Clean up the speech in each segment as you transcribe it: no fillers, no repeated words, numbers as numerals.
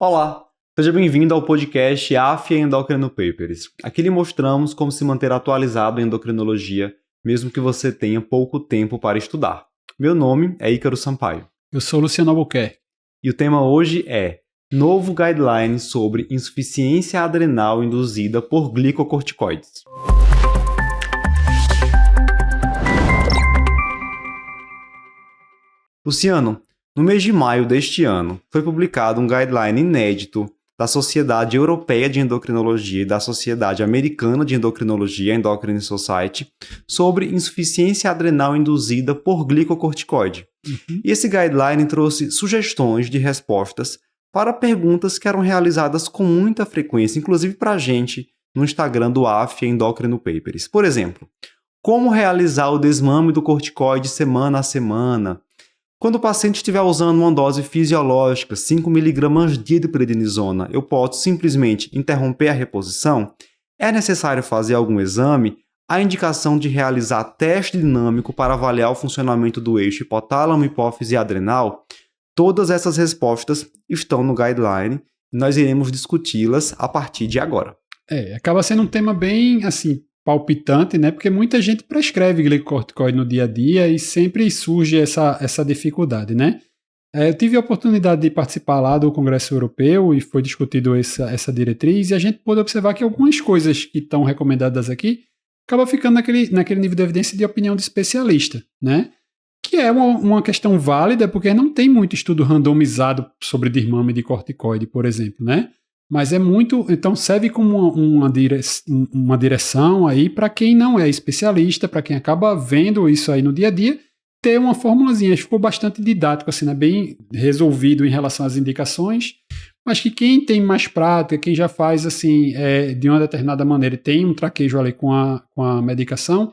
Olá, seja bem-vindo ao podcast AFIA Endocrino Papers. Aqui lhe mostramos como se manter atualizado em endocrinologia, mesmo que você tenha pouco tempo para estudar. Meu nome é Ícaro Sampaio. Eu sou Luciano Albuquerque. E o tema hoje é Novo Guideline sobre insuficiência adrenal induzida por glicocorticoides. Luciano, no mês de maio deste ano, foi publicado um guideline inédito da Sociedade Europeia de Endocrinologia e da Sociedade Americana de Endocrinologia, Endocrine Society, sobre insuficiência adrenal induzida por glicocorticoide. E esse guideline trouxe sugestões de respostas para perguntas que eram realizadas com muita frequência, inclusive para a gente, no Instagram do AFIA Endocrino Papers. Por exemplo, como realizar o desmame do corticoide semana a semana? Quando o paciente estiver usando uma dose fisiológica, 5 mg dia de prednisona, eu posso simplesmente interromper a reposição? É necessário fazer algum exame? Há indicação de realizar teste dinâmico para avaliar o funcionamento do eixo hipotálamo, hipófise e adrenal? Todas essas respostas estão no guideline e nós iremos discuti-las a partir de agora. Acaba sendo um tema bem, palpitante, né? Porque muita gente prescreve glicocorticoide no dia a dia e sempre surge essa dificuldade, né? Eu tive a oportunidade de participar lá do Congresso Europeu e foi discutido essa diretriz e a gente pôde observar que algumas coisas que estão recomendadas aqui acabam ficando naquele nível de evidência de opinião de especialista, né? Que é uma questão válida porque não tem muito estudo randomizado sobre desmame de corticoide, por exemplo, né? Mas é muito, então serve como uma direção aí para quem não é especialista, para quem acaba vendo isso aí no dia a dia, ter uma formulazinha. Ficou bastante didático, né? Bem resolvido em relação às indicações, mas que quem tem mais prática, quem já faz de uma determinada maneira, tem um traquejo ali com a medicação,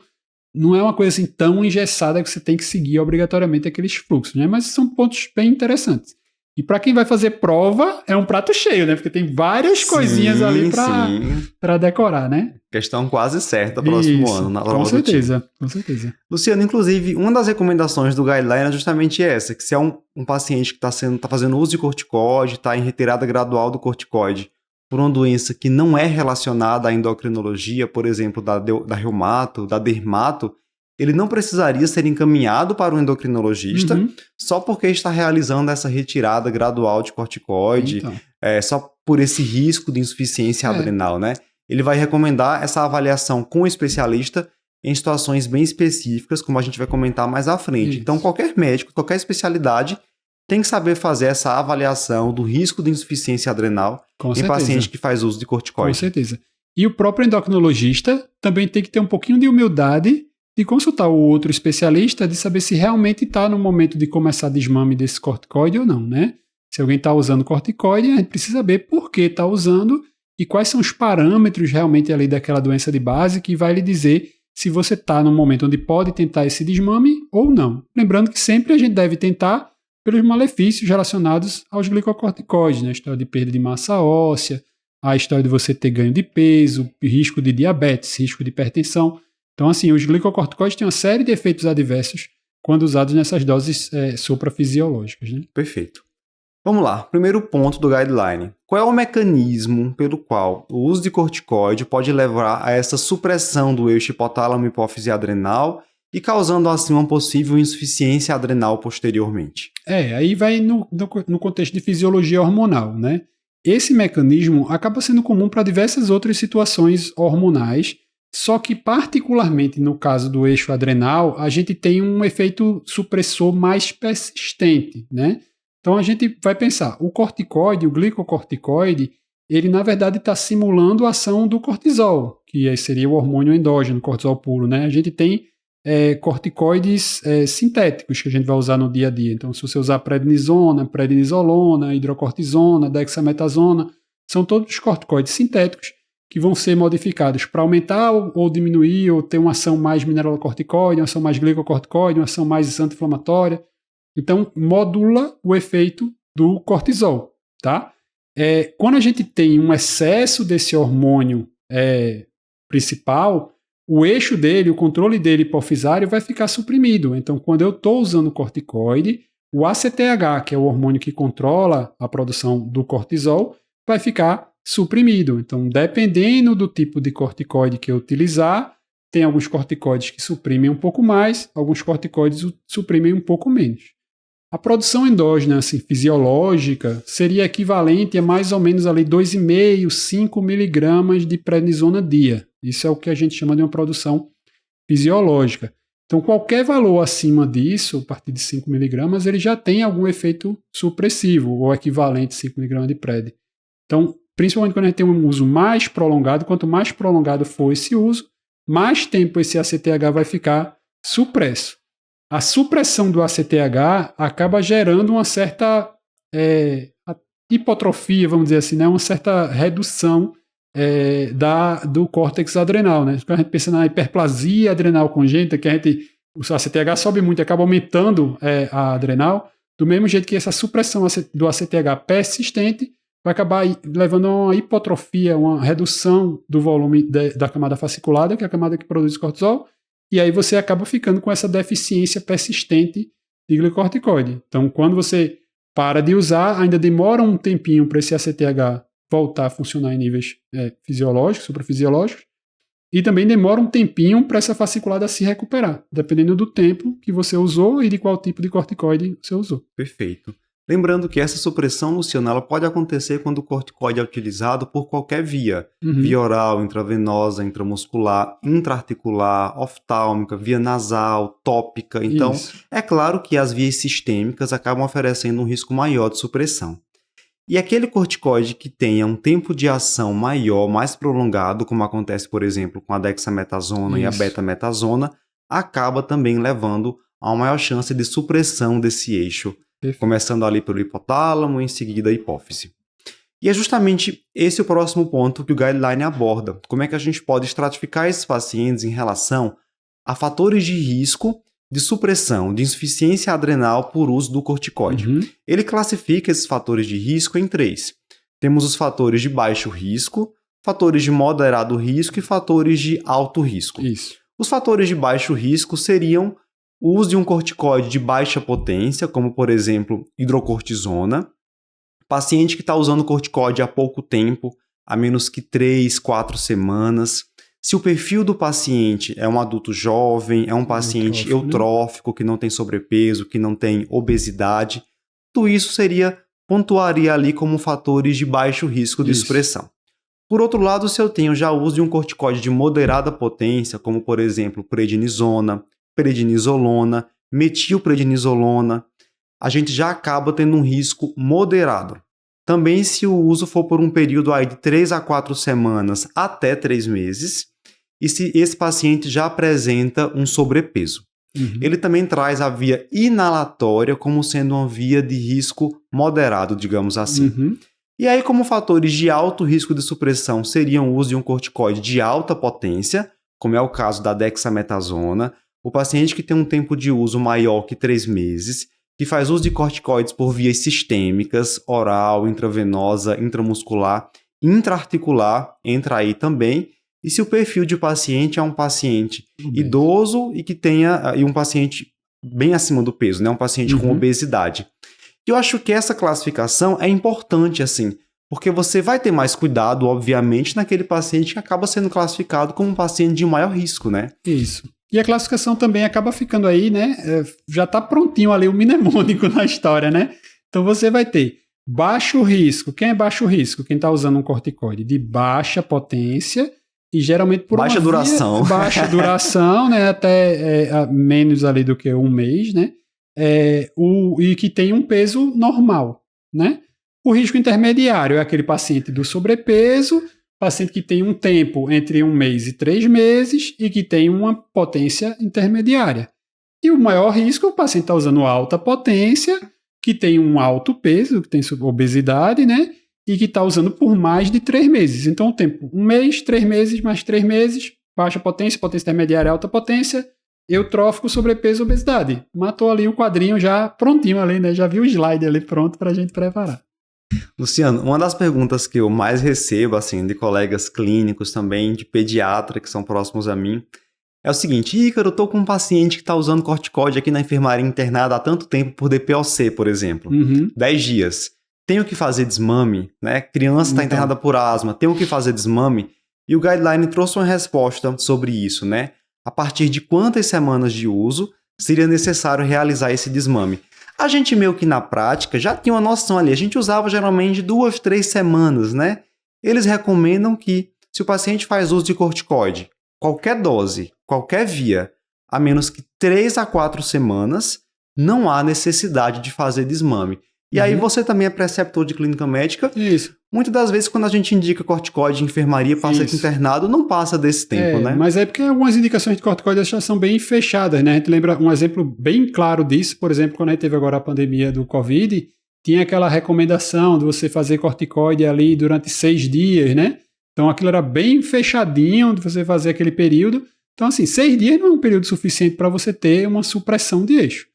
não é uma coisa tão engessada que você tem que seguir obrigatoriamente aqueles fluxos, né? Mas são pontos bem interessantes. E para quem vai fazer prova, é um prato cheio, né? Porque tem várias coisinhas ali para decorar, né? Questão quase certa próximo ano, na prova do time. Com certeza. Luciano, inclusive, uma das recomendações do guideline é justamente essa, que se é um paciente que está fazendo uso de corticoide, está em retirada gradual do corticoide, por uma doença que não é relacionada à endocrinologia, por exemplo, da reumato, da dermato, ele não precisaria ser encaminhado para o endocrinologista só porque está realizando essa retirada gradual de corticoide, só por esse risco de insuficiência adrenal, né? Ele vai recomendar essa avaliação com o especialista em situações bem específicas, como a gente vai comentar mais à frente. Isso. Então, qualquer médico, qualquer especialidade tem que saber fazer essa avaliação do risco de insuficiência adrenal em paciente que faz uso de corticoide. Com certeza. E o próprio endocrinologista também tem que ter um pouquinho de humildade de consultar o outro especialista, de saber se realmente está no momento de começar desmame desse corticoide ou não, né? Se alguém está usando corticoide, a gente precisa saber por que está usando e quais são os parâmetros realmente ali daquela doença de base que vai lhe dizer se você está no momento onde pode tentar esse desmame ou não. Lembrando que sempre a gente deve tentar pelos malefícios relacionados aos glicocorticoides, né? A história de perda de massa óssea, a história de você ter ganho de peso, risco de diabetes, risco de hipertensão. Então, os glicocorticoides têm uma série de efeitos adversos quando usados nessas doses suprafisiológicas, né? Perfeito. Vamos lá, primeiro ponto do guideline. Qual é o mecanismo pelo qual o uso de corticoide pode levar a essa supressão do eixo hipotálamo, hipófise adrenal e causando assim uma possível insuficiência adrenal posteriormente? Aí vai no contexto de fisiologia hormonal, né? Esse mecanismo acaba sendo comum para diversas outras situações hormonais, só que particularmente no caso do eixo adrenal, a gente tem um efeito supressor mais persistente, né? Então a gente vai pensar, o corticoide, o glicocorticoide, ele na verdade está simulando a ação do cortisol, que aí seria o hormônio endógeno, cortisol puro, né? A gente tem corticoides sintéticos que a gente vai usar no dia a dia. Então se você usar prednisona, prednisolona, hidrocortisona, dexametasona, são todos corticoides sintéticos que vão ser modificados para aumentar ou diminuir, ou ter uma ação mais mineralocorticoide, uma ação mais glicocorticoide, uma ação mais anti-inflamatória. Então, modula o efeito do cortisol, tá? Quando a gente tem um excesso desse hormônio principal, o eixo dele, o controle dele hipofisário vai ficar suprimido. Então, quando eu estou usando corticoide, o ACTH, que é o hormônio que controla a produção do cortisol, vai ficar suprimido. Então, dependendo do tipo de corticoide que eu utilizar, tem alguns corticoides que suprimem um pouco mais, alguns corticoides suprimem um pouco menos. A produção endógena assim, fisiológica seria equivalente a mais ou menos ali 2,5, 5 miligramas de prednisona dia. Isso é o que a gente chama de uma produção fisiológica. Então, qualquer valor acima disso, a partir de 5 miligramas, ele já tem algum efeito supressivo, ou equivalente a 5 miligramas de pred. Então, principalmente quando a gente tem um uso mais prolongado, quanto mais prolongado for esse uso, mais tempo esse ACTH vai ficar supresso. A supressão do ACTH acaba gerando uma certa hipotrofia, vamos dizer assim, né? Uma certa redução do córtex adrenal. Né? Quando a gente pensa na hiperplasia adrenal congênita, que o ACTH sobe muito e acaba aumentando a adrenal, do mesmo jeito que essa supressão do ACTH persistente vai acabar levando a uma hipotrofia, uma redução do volume da camada fasciculada, que é a camada que produz cortisol, e aí você acaba ficando com essa deficiência persistente de glicocorticoide. Então, quando você para de usar, ainda demora um tempinho para esse ACTH voltar a funcionar em níveis fisiológicos, suprafisiológicos, e também demora um tempinho para essa fasciculada se recuperar, dependendo do tempo que você usou e de qual tipo de corticoide você usou. Perfeito. Lembrando que essa supressão, Luciano, ela pode acontecer quando o corticoide é utilizado por qualquer via. Via oral, intravenosa, intramuscular, intraarticular, oftálmica, via nasal, tópica. Então, é claro que as vias sistêmicas acabam oferecendo um risco maior de supressão. E aquele corticoide que tenha um tempo de ação maior, mais prolongado, como acontece, por exemplo, com a dexametasona e a betametasona, acaba também levando a uma maior chance de supressão desse eixo. Perfeito. Começando ali pelo hipotálamo, em seguida a hipófise. E é justamente esse o próximo ponto que o guideline aborda. Como é que a gente pode estratificar esses pacientes em relação a fatores de risco de supressão, de insuficiência adrenal por uso do corticoide. Ele classifica esses fatores de risco em 3. Temos os fatores de baixo risco, fatores de moderado risco e fatores de alto risco. Isso. Os fatores de baixo risco seriam o uso de um corticoide de baixa potência, como, por exemplo, hidrocortisona. Paciente que está usando corticoide há pouco tempo, há menos que 3, 4 semanas. Se o perfil do paciente é um adulto jovem, é um paciente eutrófico, que não tem sobrepeso, que não tem obesidade, tudo isso pontuaria ali como fatores de baixo risco de supressão. Por outro lado, se eu tenho já o uso de um corticoide de moderada potência, como, por exemplo, prednisona, prednisolona, metilprednisolona, a gente já acaba tendo um risco moderado. Também se o uso for por um período aí de 3 a 4 semanas até 3 meses, e se esse paciente já apresenta um sobrepeso. Ele também traz a via inalatória como sendo uma via de risco moderado, digamos assim. E aí, como fatores de alto risco de supressão seriam o uso de um corticoide de alta potência, como é o caso da dexametasona, o paciente que tem um tempo de uso maior que 3 meses, que faz uso de corticoides por vias sistêmicas, oral, intravenosa, intramuscular, intraarticular, entra aí também. E se o perfil de paciente é um paciente idoso e que tenha um paciente bem acima do peso, né? Um paciente com obesidade. Eu acho que essa classificação é importante, assim, porque você vai ter mais cuidado, obviamente, naquele paciente que acaba sendo classificado como um paciente de maior risco, né? Isso. E a classificação também acaba ficando aí, né? Já está prontinho ali o mnemônico na história, né? Então você vai ter baixo risco. Quem é baixo risco? Quem está usando um corticoide de baixa potência e geralmente por baixa duração. Baixa duração, né? Até menos ali do que 1 mês, né? E que tem um peso normal, né? O risco intermediário é aquele paciente do sobrepeso, paciente que tem um tempo entre 1 mês e 3 meses e que tem uma potência intermediária. E o maior risco é o paciente está usando alta potência, que tem um alto peso, que tem obesidade, né? E que está usando por mais de 3 meses. Então, o tempo, 1 mês, 3 meses, mais 3 meses, baixa potência, potência intermediária, alta potência, eutrófico, sobrepeso, obesidade. Matou ali o quadrinho já prontinho ali, né? Já viu o slide ali pronto para a gente preparar. Luciano, uma das perguntas que eu mais recebo, assim, de colegas clínicos também, de pediatra, que são próximos a mim, É o seguinte, Ícaro, eu tô com um paciente que está usando corticóide aqui na enfermaria internada há tanto tempo por DPOC, por exemplo. 10 dias. Tenho que fazer desmame, né? Criança está internada por asma, tenho que fazer desmame. E o guideline trouxe uma resposta sobre isso, né? A partir de quantas semanas de uso seria necessário realizar esse desmame? A gente meio que na prática já tinha uma noção ali. A gente usava geralmente 2, 3 semanas, né? Eles recomendam que se o paciente faz uso de corticoide, qualquer dose, qualquer via, a menos que 3 a 4 semanas, não há necessidade de fazer desmame. E aí você também é preceptor de clínica médica. Isso. Muitas das vezes, quando a gente indica corticoide em enfermaria, paciente internado, não passa desse tempo, né? Mas é porque algumas indicações de corticoide já são bem fechadas, né? A gente lembra um exemplo bem claro disso, por exemplo, quando a gente teve agora a pandemia do Covid, tinha aquela recomendação de você fazer corticoide ali durante 6 dias, né? Então aquilo era bem fechadinho de você fazer aquele período. Então, assim, 6 dias não é um período suficiente para você ter uma supressão de eixo.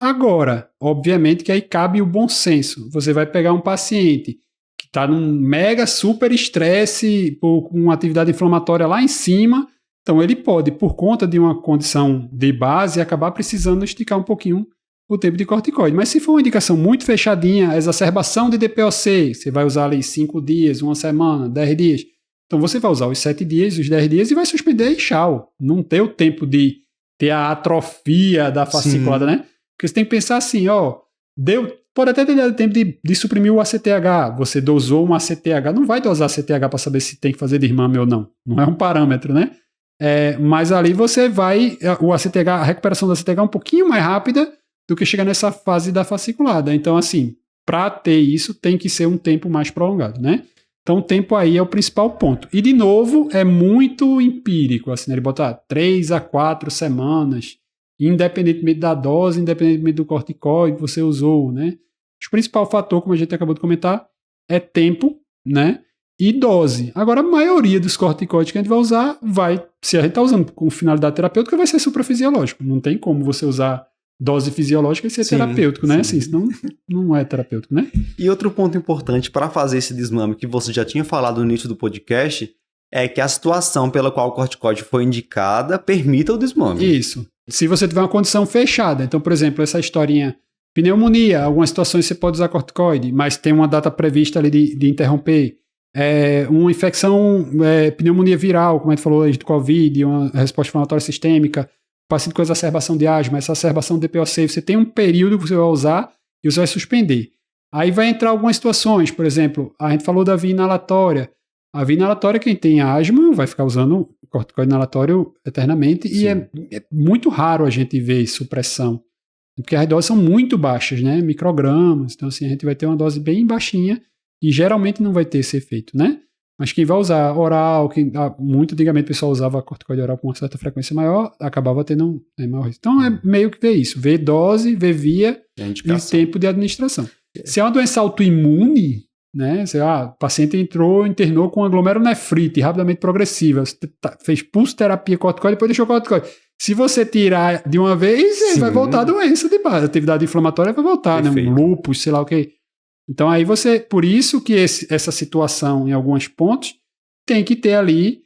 Agora, obviamente que aí cabe o bom senso. Você vai pegar um paciente que está num mega super estresse, com uma atividade inflamatória lá em cima, então ele pode, por conta de uma condição de base, acabar precisando esticar um pouquinho o tempo de corticoide. Mas se for uma indicação muito fechadinha, exacerbação de DPOC, você vai usar ali 5 dias, 1 semana, 10 dias. Então você vai usar os 7 dias, os 10 dias e vai suspender e tchau. Não ter o tempo de ter a atrofia da fasciculada, né? Porque você tem que pensar assim, pode até ter dado tempo de suprimir o ACTH. Você dosou um ACTH, não vai dosar ACTH para saber se tem que fazer desmame ou não. Não é um parâmetro, né? Mas ali você vai, o ACTH, a recuperação do ACTH é um pouquinho mais rápida do que chegar nessa fase da fasciculada. Então, assim, para ter isso, tem que ser um tempo mais prolongado, né? Então, o tempo aí é o principal ponto. E, de novo, é muito empírico, assim, né? Ele bota 3 a 4 semanas, independentemente da dose, independentemente do corticóide que você usou, né? O principal fator, como a gente acabou de comentar, é tempo, né? E dose. Agora, a maioria dos corticoides que a gente vai usar se a gente está usando com finalidade terapêutica, vai ser suprafisiológico. Não tem como você usar dose fisiológica e ser terapêutico, né? Assim, senão não é terapêutico, né? E outro ponto importante para fazer esse desmame, que você já tinha falado no início do podcast, é que a situação pela qual o corticoide foi indicada permita o desmame. Isso. Se você tiver uma condição fechada, então, por exemplo, essa historinha, pneumonia, algumas situações você pode usar corticoide, mas tem uma data prevista ali de interromper. Uma infecção, pneumonia viral, como a gente falou aí do Covid, uma resposta inflamatória sistêmica, paciente com exacerbação de asma, essa exacerbação de DPOC, você tem um período que você vai usar e você vai suspender. Aí vai entrar algumas situações, por exemplo, a gente falou da via inalatória. A via inalatória, quem tem asma vai ficar usando corticoide inalatório eternamente. Sim. E é muito raro a gente ver supressão, porque as doses são muito baixas, né? Microgramas. Então, assim, a gente vai ter uma dose bem baixinha e geralmente não vai ter esse efeito, né? Mas quem vai usar oral, muito antigamente o pessoal usava corticoide oral com uma certa frequência maior, acabava tendo maior risco. Então, é meio que ver isso. Ver dose, ver via e o tempo de administração. Se é uma doença autoimune, né? O paciente internou com glomerulonefrite rapidamente progressiva, fez pulsoterapia corticoide, depois deixou corticoide. Se você tirar de uma vez, vai voltar a doença de base. A atividade inflamatória vai voltar, né? Um lúpus, sei lá o que. Então aí por isso que essa situação, em alguns pontos, tem que ter ali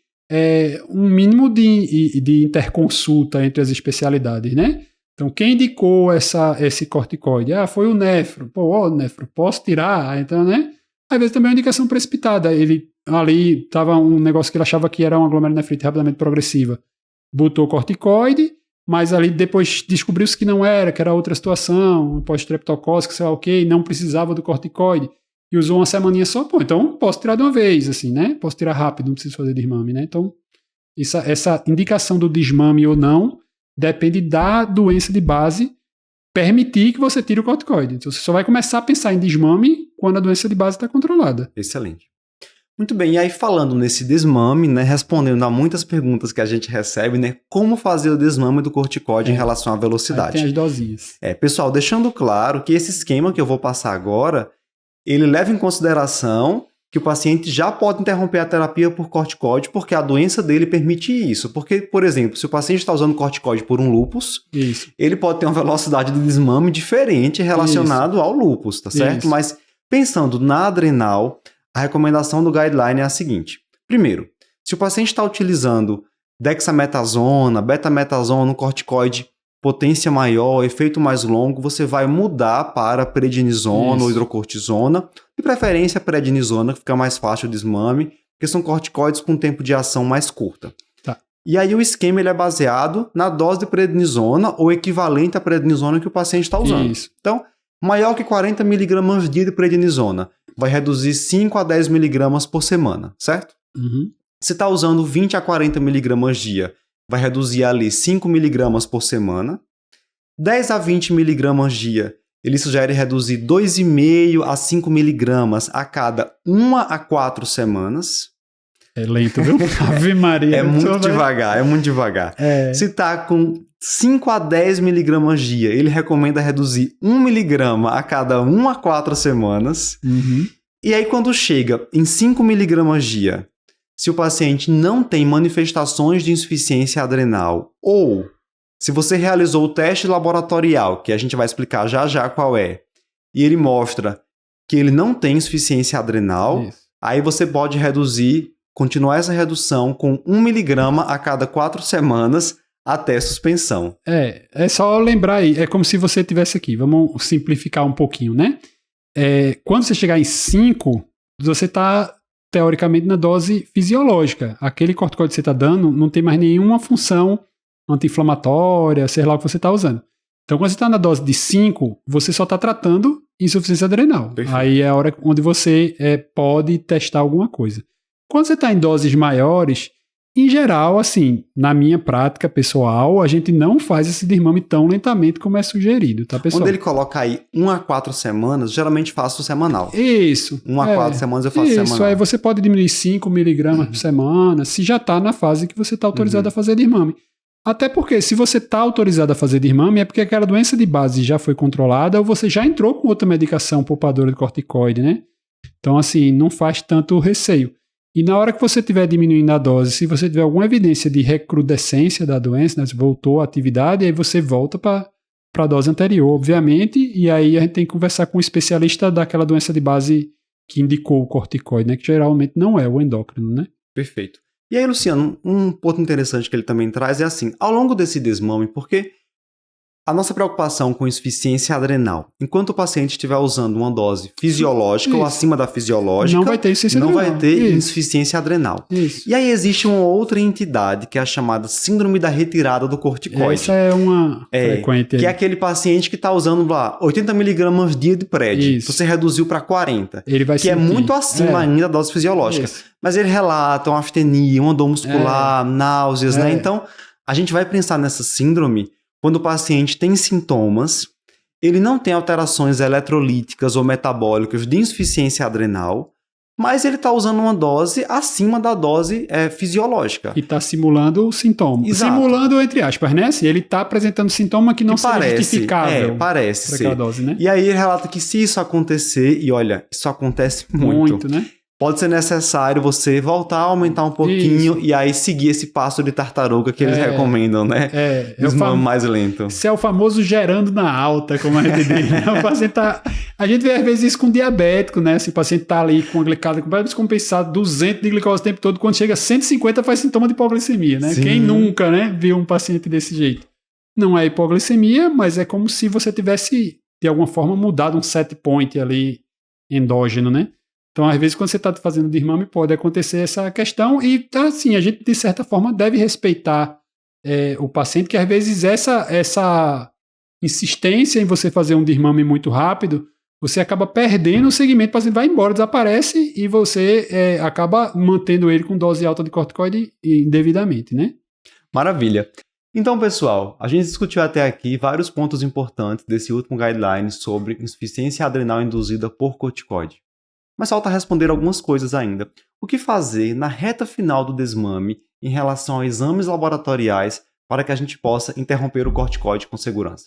um mínimo de interconsulta entre as especialidades, né? Então, quem indicou esse corticoide? Foi o nefro. Nefro, posso tirar? Então, né? Às vezes também é uma indicação precipitada. Ele ali estava um negócio que ele achava que era uma glomerulonefrite rapidamente progressiva. Botou corticoide, mas ali depois descobriu-se que não era, que era outra situação, pós-streptocócica, sei lá o quê, e não precisava do corticoide. E usou uma semaninha só, então posso tirar de uma vez, assim, né? Posso tirar rápido, não preciso fazer desmame, né? Então, essa indicação do desmame ou não depende da doença de base permitir que você tire o corticoide. Então, você só vai começar a pensar em desmame quando a doença de base está controlada. Excelente. Muito bem, e aí falando nesse desmame, né, respondendo a muitas perguntas que a gente recebe, né, como fazer o desmame do corticoide em relação à velocidade. Aí tem as dosinhas. Pessoal, deixando claro que esse esquema que eu vou passar agora, ele leva em consideração que o paciente já pode interromper a terapia por corticoide porque a doença dele permite isso. Porque, por exemplo, se o paciente está usando corticoide por um lúpus, ele pode ter uma velocidade de desmame diferente relacionado ao lúpus, tá certo? Mas pensando na adrenal, a recomendação do guideline é a seguinte. Primeiro, se o paciente está utilizando dexametasona, betametasona, um corticoide potência maior, efeito mais longo, você vai mudar para prednisona ou hidrocortisona, de preferência prednisona, que fica mais fácil o desmame, porque são corticoides com tempo de ação mais curta. Tá. E aí o esquema ele é baseado na dose de prednisona ou equivalente à prednisona que o paciente está usando. Isso. Então, maior que 40 mg dia de prednisona, vai reduzir 5 a 10 mg por semana, certo? Uhum. Se está usando 20 a 40 mg dia, vai reduzir ali 5 mg por semana. 10 a 20 mg dia, ele sugere reduzir 2,5 a 5 mg a cada 1 a 4 semanas. É lento, viu? Ave Maria. É muito devagar. Se está com 5 a 10 mg dia, ele recomenda reduzir 1 mg a cada 1 a 4 semanas. Uhum. E aí quando chega em 5 mg dia, se o paciente não tem manifestações de insuficiência adrenal ou se você realizou o teste laboratorial, que a gente vai explicar já já qual é, e ele mostra que ele não tem insuficiência adrenal, aí você pode continuar essa redução com 1 mg a cada 4 semanas até suspensão. É só lembrar aí, é como se você tivesse aqui, vamos simplificar um pouquinho, né? Quando você chegar em 5, você está teoricamente na dose fisiológica. Aquele corticoide que você está dando não tem mais nenhuma função anti-inflamatória, sei lá o que você está usando. Então, quando você está na dose de 5, você só está tratando insuficiência adrenal. Perfeito. Aí é a hora onde você pode testar alguma coisa. Quando você está em doses maiores, em geral, assim, na minha prática pessoal, a gente não faz esse desmame tão lentamente como é sugerido, tá, pessoal? Quando ele coloca aí 1 a 4 semanas, geralmente faço semanal. Isso. 1 a 4 semanas eu faço semanal. Isso, aí você pode diminuir 5 mg por semana, se já está na fase que você está autorizado a fazer desmame. Até porque, se você está autorizado a fazer desmame, é porque aquela doença de base já foi controlada ou você já entrou com outra medicação poupadora de corticoide, né? Então, assim, não faz tanto receio. E na hora que você estiver diminuindo a dose, se você tiver alguma evidência de recrudescência da doença, né, se voltou à atividade, aí você volta para a dose anterior, obviamente, e aí a gente tem que conversar com um especialista daquela doença de base que indicou o corticoide, né, que geralmente não é o endócrino, né? Perfeito. E aí, Luciano, um ponto interessante que ele também traz é assim, ao longo desse desmame, porque a nossa preocupação com insuficiência adrenal, enquanto o paciente estiver usando uma dose fisiológica ou acima da fisiológica, não vai ter insuficiência não adrenal. vai ter insuficiência adrenal. Isso. E aí existe uma outra entidade que é a chamada síndrome da retirada do corticoide. Essa é uma frequente. Que é aquele paciente que está usando lá 80 mg dia de prédio. Você reduziu para 40. Ele vai que é muito acima ainda da dose fisiológica. Isso. Mas ele relata uma aftenia, uma dor muscular, náuseas, né? Então, a gente vai pensar nessa síndrome quando o paciente tem sintomas, ele não tem alterações eletrolíticas ou metabólicas de insuficiência adrenal, mas ele está usando uma dose acima da dose fisiológica. E está simulando o sintoma. Exato. Simulando, entre aspas, né? Ele está apresentando sintoma que não seja justificável. Parece para aquela dose, né? E aí ele relata que se isso acontecer, e olha, isso acontece muito, né? Pode ser necessário você voltar a aumentar um pouquinho e aí seguir esse passo de tartaruga que eles recomendam, né? Desmame mais lento. Isso é o famoso gerando na alta, como a gente diz. Né? O paciente a gente vê às vezes isso com diabético, né? Se o paciente está ali com a glicose completamente descompensada, 200 de glicose o tempo todo, quando chega a 150 faz sintoma de hipoglicemia, né? Sim. Quem nunca, né, viu um paciente desse jeito? Não é hipoglicemia, mas é como se você tivesse, de alguma forma, mudado um set point ali endógeno, né? Então, às vezes, quando você está fazendo desmame, pode acontecer essa questão e, assim, a gente, de certa forma, deve respeitar o paciente, que às vezes essa insistência em você fazer um desmame muito rápido, você acaba perdendo o segmento, o paciente vai embora, desaparece e você acaba mantendo ele com dose alta de corticoide indevidamente, né? Maravilha. Então, pessoal, a gente discutiu até aqui vários pontos importantes desse último guideline sobre insuficiência adrenal induzida por corticoide. Mas falta responder algumas coisas ainda. O que fazer na reta final do desmame em relação a exames laboratoriais para que a gente possa interromper o corticoide com segurança?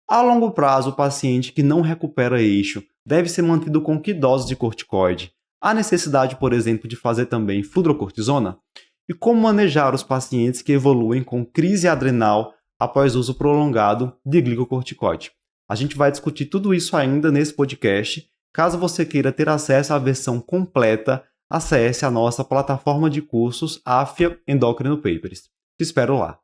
A longo prazo, o paciente que não recupera eixo deve ser mantido com que dose de corticoide? Há necessidade, por exemplo, de fazer também fludrocortisona? E como manejar os pacientes que evoluem com crise adrenal após uso prolongado de glicocorticoide? A gente vai discutir tudo isso ainda nesse podcast. Caso você queira ter acesso à versão completa, acesse a nossa plataforma de cursos AFIA Endocrino Papers. Te espero lá.